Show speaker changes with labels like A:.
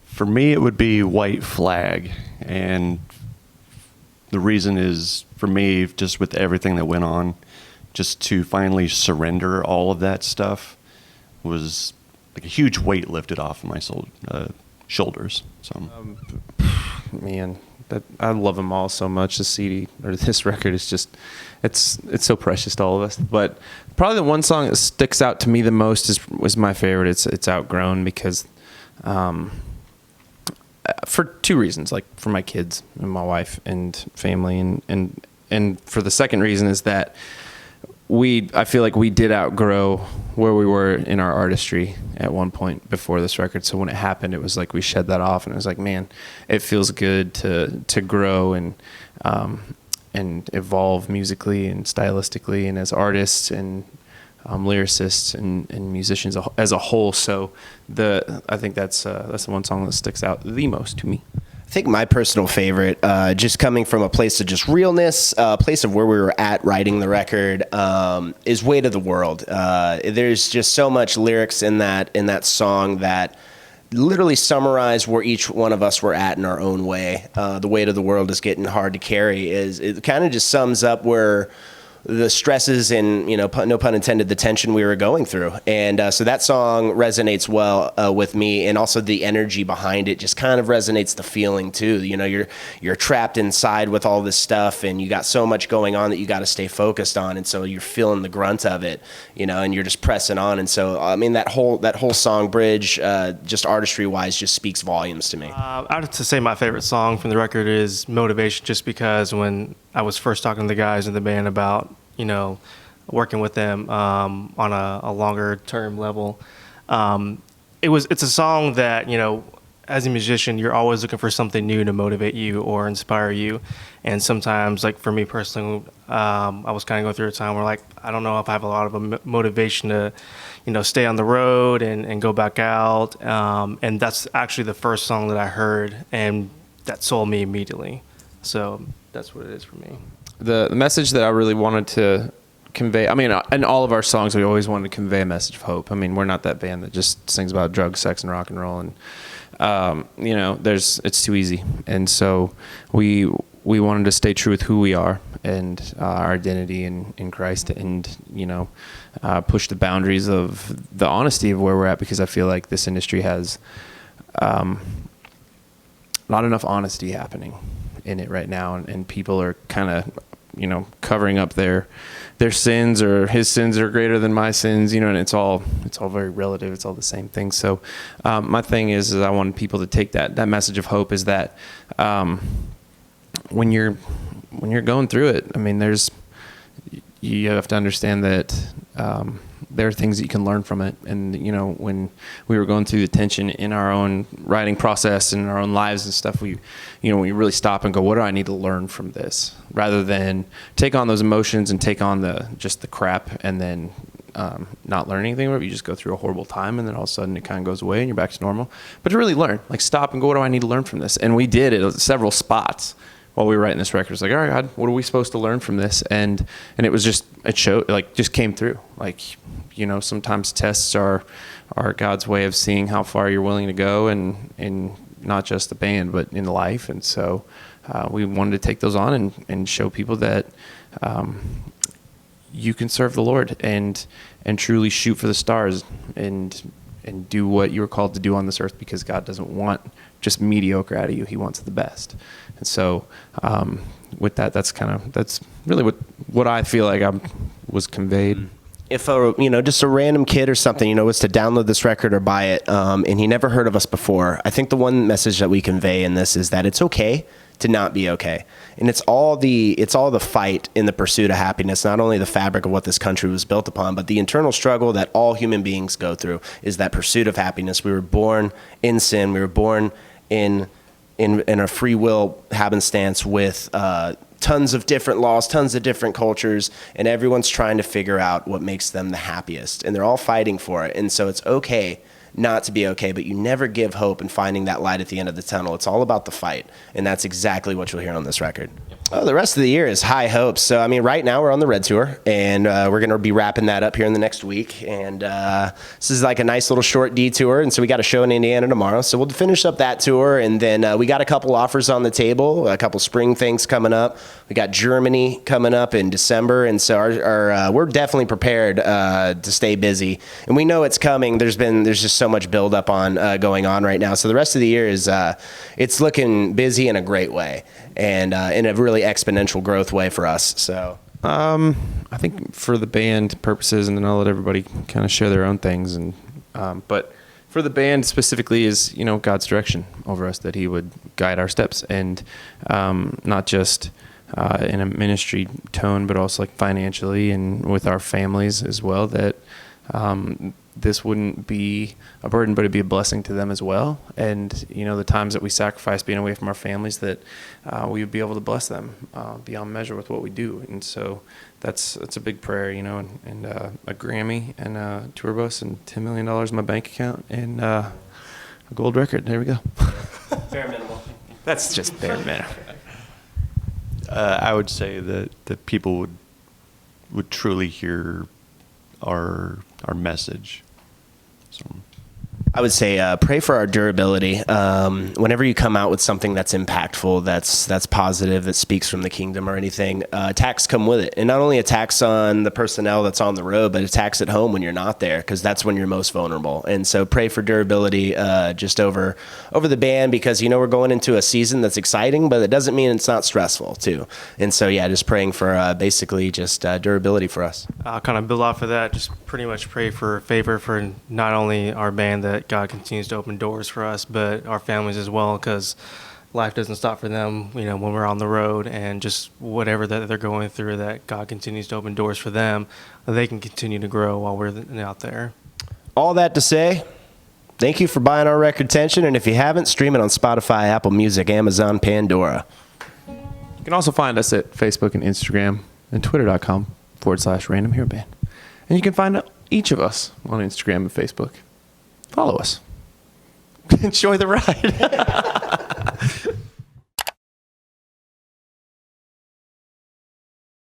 A: For me, it would be White Flag. And the reason is, for me, just with everything that went on, just to finally surrender all of that stuff was like a huge weight lifted off of my shoulders. So,
B: man, I love them all so much. This record is just, it's so precious to all of us. But probably the one song that sticks out to me the most was my favorite. It's Outgrown, because for two reasons, like for my kids and my wife and family, and for the second reason is that I feel like we did outgrow where we were in our artistry at one point before this record. So when it happened, it was like we shed that off, and it was like, man, it feels good to grow and evolve musically and stylistically and as artists and lyricists and musicians as a whole. So I think that's the one song that sticks out the most to me.
C: I think my personal favorite, just coming from a place of just realness, a place of where we were at writing the record, is Weight of the World. There's just so much lyrics in that song that literally summarize where each one of us were at in our own way. The weight of the world is getting hard to carry. It kind of just sums up where the stresses and, no pun intended, the tension we were going through. And so that song resonates well with me, and also the energy behind it just kind of resonates the feeling too. You're trapped inside with all this stuff, and you got so much going on that you got to stay focused on, and so you're feeling the grunt of it, and you're just pressing on. And so, I mean, that whole song bridge, just artistry-wise, just speaks volumes to me.
D: I'd have to say my favorite song from the record is Motivation, just because when I was first talking to the guys in the band about, working with them on a longer term level, it's a song that, as a musician, you're always looking for something new to motivate you or inspire you. And sometimes, like for me personally, I was kind of going through a time where, like, I don't know if I have a lot of motivation to, stay on the road and go back out. And that's actually the first song that I heard, and that sold me immediately. So that's what it is for me.
B: The message that I really wanted to convey, I mean, in all of our songs, we always wanted to convey a message of hope. I mean, we're not that band that just sings about drugs, sex, and rock and roll. And, it's too easy. And so we wanted to stay true with who we are and our identity in Christ, and, push the boundaries of the honesty of where we're at, because I feel like this industry has not enough honesty happening in it right now, and people are kind of covering up their sins, or his sins are greater than my sins, and it's all very relative. It's all the same thing. So my thing is I want people to take that message of hope, is that when you're going through it, I mean, you have to understand that there are things that you can learn from it. And, when we were going through the tension in our own writing process and our own lives and stuff, we really stop and go, what do I need to learn from this? Rather than take on those emotions and take on the crap and then not learn anything. You just go through a horrible time, and then all of a sudden it kind of goes away and you're back to normal. But to really learn, like, stop and go, what do I need to learn from this? And we did it at several spots while we were writing this record. It's like, all right, God, what are we supposed to learn from this? And it was just, it showed, like, just came through. Like, sometimes tests are God's way of seeing how far you're willing to go, and not just the band, but in life. And so we wanted to take those on and show people that you can serve the Lord and truly shoot for the stars and do what you were called to do on this earth, because God doesn't want just mediocre out of you. He wants the best. And so with that, that's really what I feel like was conveyed.
C: If just a random kid or something, was to download this record or buy it, and he never heard of us before, I think the one message that we convey in this is that it's okay to not be okay. And it's all the fight in the pursuit of happiness, not only the fabric of what this country was built upon, but the internal struggle that all human beings go through is that pursuit of happiness. We were born in sin. We were born in a free will happenstance with tons of different laws, tons of different cultures, and everyone's trying to figure out what makes them the happiest, and they're all fighting for it. And so it's okay not to be okay, but you never give hope in finding that light at the end of the tunnel. It's all about the fight, and that's exactly what you'll hear on this record. Oh, the rest of the year is high hopes. So, I mean, right now we're on the Red Tour, and we're going to be wrapping that up here in the next week. And this is like a nice little short detour. And so we got a show in Indiana tomorrow. So we'll finish up that tour. And then we got a couple offers on the table, a couple spring things coming up. We got Germany coming up in December. And so we're definitely prepared to stay busy. And we know it's coming. There's just so much buildup on going on right now. So the rest of the year is it's looking busy in a great way. And in a really exponential growth way for us. So
B: I think for the band purposes, and then I'll let everybody kind of share their own things. And but for the band specifically, is God's direction over us, that He would guide our steps, and not just in a ministry tone, but also like financially and with our families as well. That this wouldn't be a burden, but it'd be a blessing to them as well. And, the times that we sacrifice being away from our families, that we would be able to bless them beyond measure with what we do. And so that's a big prayer, and a Grammy and a tour bus and $10 million in my bank account and a gold record. There we go.
C: bare minimal.
B: That's just bare minimum.
A: I would say that people would truly hear our message. So.
C: I would say pray for our durability. Whenever you come out with something that's impactful, that's positive, that speaks from the kingdom or anything, attacks come with it. And not only attacks on the personnel that's on the road, but attacks at home when you're not there, because that's when you're most vulnerable. And so pray for durability just over the band, because we're going into a season that's exciting, but it doesn't mean it's not stressful too. And so just praying for basically just durability for us.
D: I'll kind of build off of that. Just pretty much pray for favor for not only our band, that God continues to open doors for us, but our families as well, because life doesn't stop for them, when we're on the road, and just whatever that they're going through, that God continues to open doors for them, they can continue to grow while we're out there.
C: All that to say, thank you for buying our record Tension, and if you haven't, stream it on Spotify, Apple Music, Amazon, Pandora.
B: You can also find us at Facebook and Instagram and twitter.com/Random Hero Band. And you can find each of us on Instagram and Facebook. Follow us. Enjoy the ride.